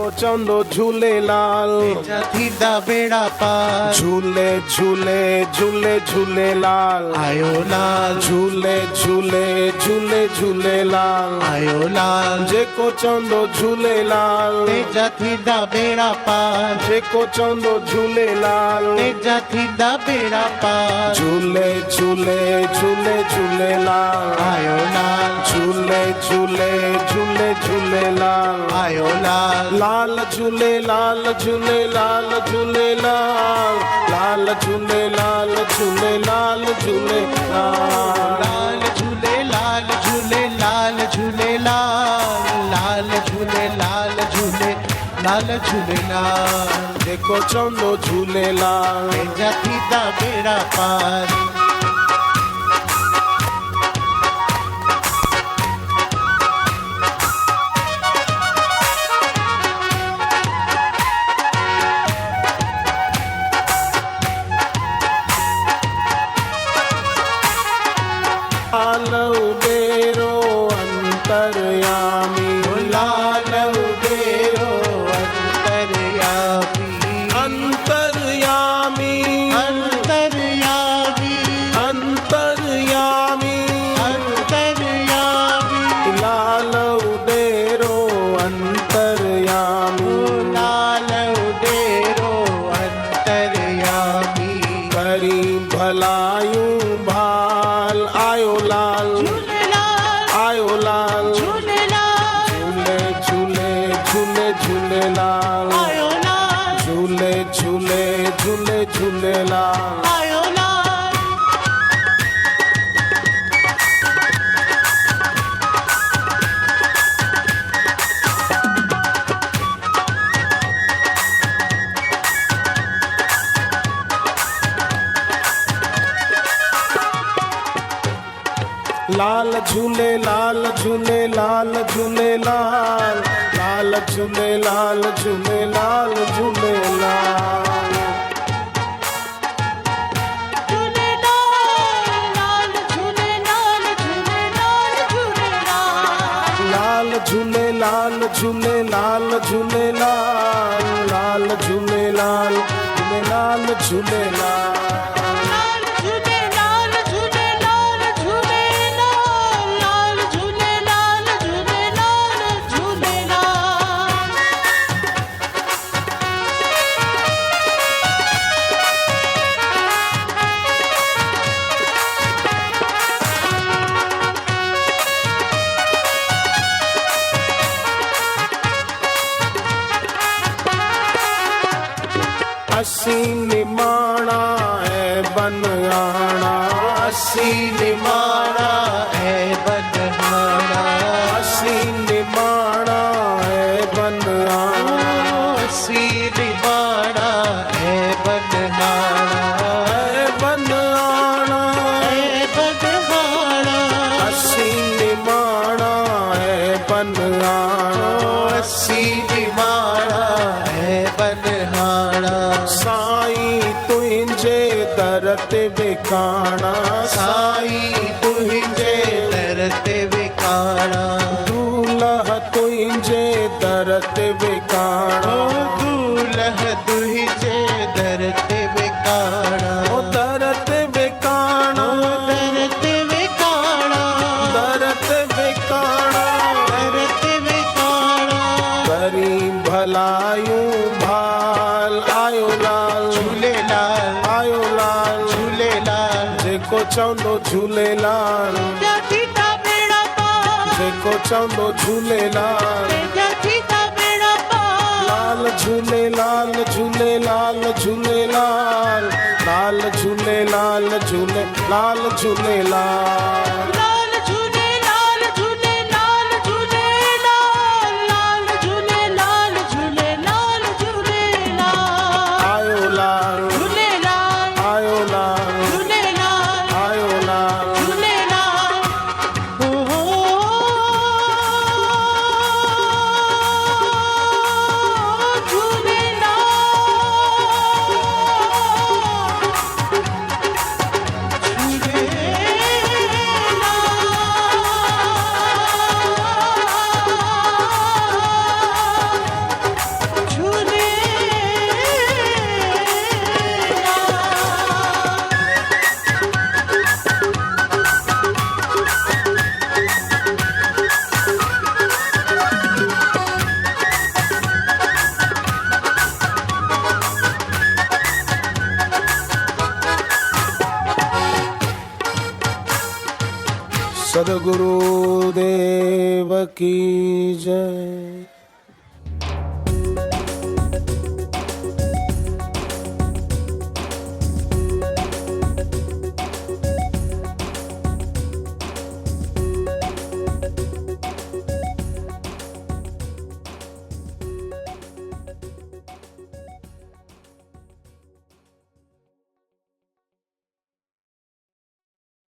जेको चवंदो झूलेलाल जा थींदा बेड़ा पार झूले झूले झूले झूलेलाल आयो लाल झूले झूले झूले झूलेलाल आयो लाल जेको चवंदो झूलेलाल जा थींदा बेड़ा पार जेको चवंदो झूलेलाल जा थींदा बेड़ा पार झूले झूले झूले झूलेलाल आयो लाल झूले झूले झूले झूलेलाल आयो लाल लाल झूलेलाल झूलेलाल झूलेलाल लाल झूलेलाल झूलेलाल झूलेलाल लाल झूले लाल झूले लाल झूले लाल झूले लाल झूले लाल झूले लाल जेको चवंदो झूलेलाल जा थींदा बेड़ा पार लाल उबेरो अंतरयामी लाल उबेरो अंतरयामी अंतरयामी अंतरयामी अंतरयामी अंतरयामी लाल उबेरो अंतरयामी लाल उबेरो अंतरयामी करी भलायूं भाल आयो लाल आयो लाल झूले झूले झूले झूलेलाल आयो लाल झूले झूले झूले झूलेलाल आयो लाल लाल झूले लाल झूले लाल झूले लाल लाल झूले लाल झूले लाल झूले लाल लाल झूले लाल झूले लाल झूले लाल लाल झूले लाल झूले लाल झूले लाल असी निमाणा है बनयाणा असी निमाणा है बनहारा असी निमाणा है बनयाणा सी निमाणा है बनहारा है बनयाणा है बनहारा असी निमाणा है बनयाणा सी निमाणा है बनहारा साईं तुंहिंजे दर ते विकाणा साईं तुंहिंजे दर ते विकाणा दूल्हा तुंहिंजे दर ते विकाणा दूल्ह तुंहिंजे दर ते विकाणा ओ दर ते विकाणा दर ते विकाणा दर ते विकाणा दर ते विकाणा करी भलायूं भाल आयो लाल झूलेलाल आयो लाल झूलेलाल जेको चवंदो झूलेलाल जेको चवंदो झूलेलाल लाल झूलेलाल झूलेलाल झूलेलाल लाल झूलेलाल झूलेलाल झूलेलाल आयो लाल आयो लाल आयो लाल सद्गुरुदेव की जय।